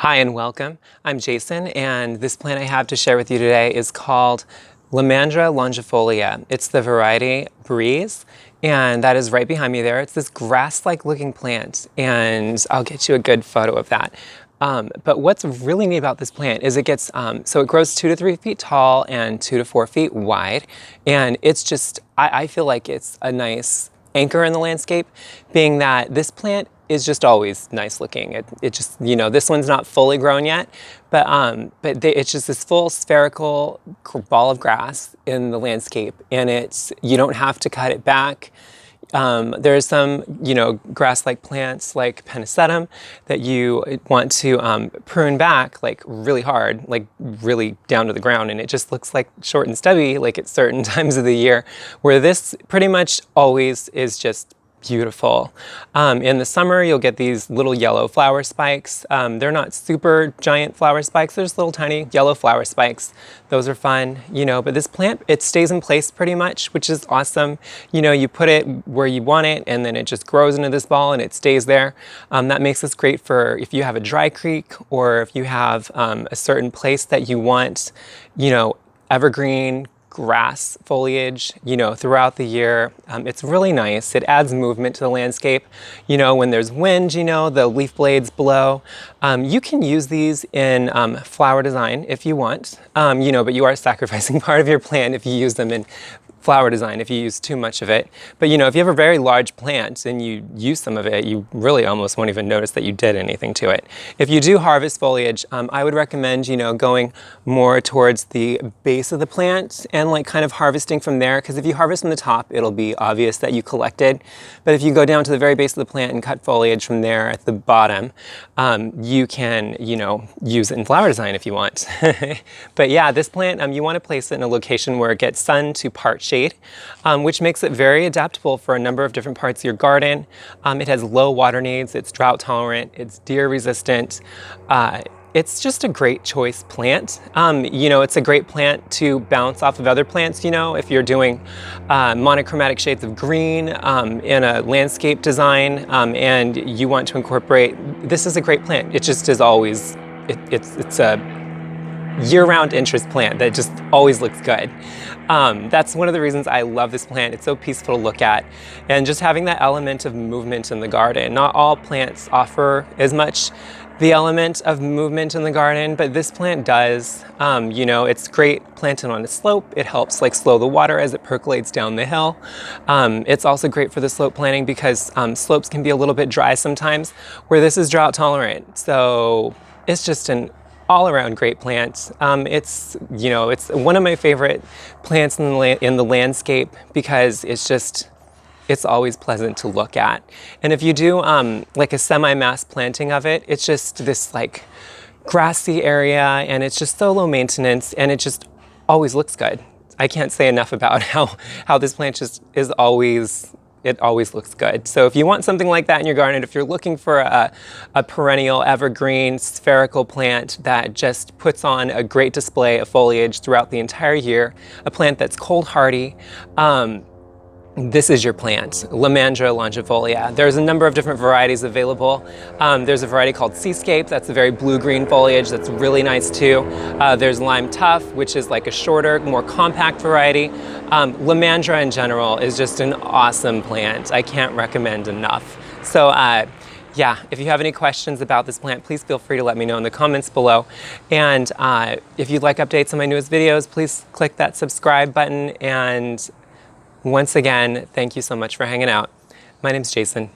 Hi and welcome. I'm Jason, and this plant I have to share with you today is called Lomandra longifolia. It's the variety Breeze, and that is right behind me there. It's this grass-like looking plant, and I'll get you a good photo of that. But what's really neat about this plant is it gets, so it grows 2 to 3 feet tall and 2 to 4 feet wide, and it's just, I feel like it's a nice anchor in the landscape, being that this plant is just always nice looking. It just, this one's not fully grown yet, but it's just this full spherical ball of grass in the landscape, and you don't have to cut it back. There's some, grass-like plants like pennisetum that you want to prune back like really hard, like really down to the ground, and it just looks like short and stubby like at certain times of the year, where this pretty much always is just beautiful. In the summer, you'll get these little yellow flower spikes. They're not super giant flower spikes. They're just little tiny yellow flower spikes. Those are fun, but this plant, it stays in place pretty much, which is awesome. You put it where you want it, and then it just grows into this ball and it stays there. That makes this great for if you have a dry creek, or if you have a certain place that you want, evergreen grass foliage, throughout the year. It's really nice. It adds movement to the landscape. When there's wind, the leaf blades blow. You can use these in flower design if you want, but you are sacrificing part of your plant if you use them in flower design, if you use too much of it. But if you have a very large plant and you use some of it, you really almost won't even notice that you did anything to it. If you do harvest foliage, I would recommend, going more towards the base of the plant and like kind of harvesting from there, because if you harvest from the top, it'll be obvious that you collected. But if you go down to the very base of the plant and cut foliage from there at the bottom, you can, use it in flower design if you want. But yeah, this plant, you want to place it in a location where it gets sun to part shade, which makes it very adaptable for a number of different parts of your garden. It has low water needs, it's drought tolerant, it's deer resistant. It's just a great choice plant. It's a great plant to bounce off of other plants, if you're doing monochromatic shades of green in a landscape design, and you want to incorporate, this is a great plant. It just is always, it's a year-round interest plant that just always looks good. That's one of the reasons I love this plant. It's so peaceful to look at, and just having that element of movement in the garden. Not all plants offer as much the element of movement in the garden, but this plant does. It's great planted on a slope. It helps slow the water as it percolates down the hill. It's also great for the slope planting because slopes can be a little bit dry sometimes, where this is drought tolerant. So it's just an all-around great plant. It's one of my favorite plants in the landscape because it's always pleasant to look at. And if you do like a semi-mass planting of it, it's just this grassy area, and it's just so low maintenance, and it just always looks good. I can't say enough about how this plant just is always, it always looks good. So if you want something like that in your garden, if you're looking for a perennial evergreen spherical plant that just puts on a great display of foliage throughout the entire year, a plant that's cold hardy, this is your plant, Lomandra longifolia. There's a number of different varieties available. There's a variety called Seascape, that's a very blue-green foliage that's really nice too. There's Lime Tough, which is like a shorter, more compact variety. Lomandra in general is just an awesome plant. I can't recommend enough. So yeah, if you have any questions about this plant, please feel free to let me know in the comments below. And if you'd like updates on my newest videos, please click that subscribe button. And once again, thank you so much for hanging out. My name's Jason.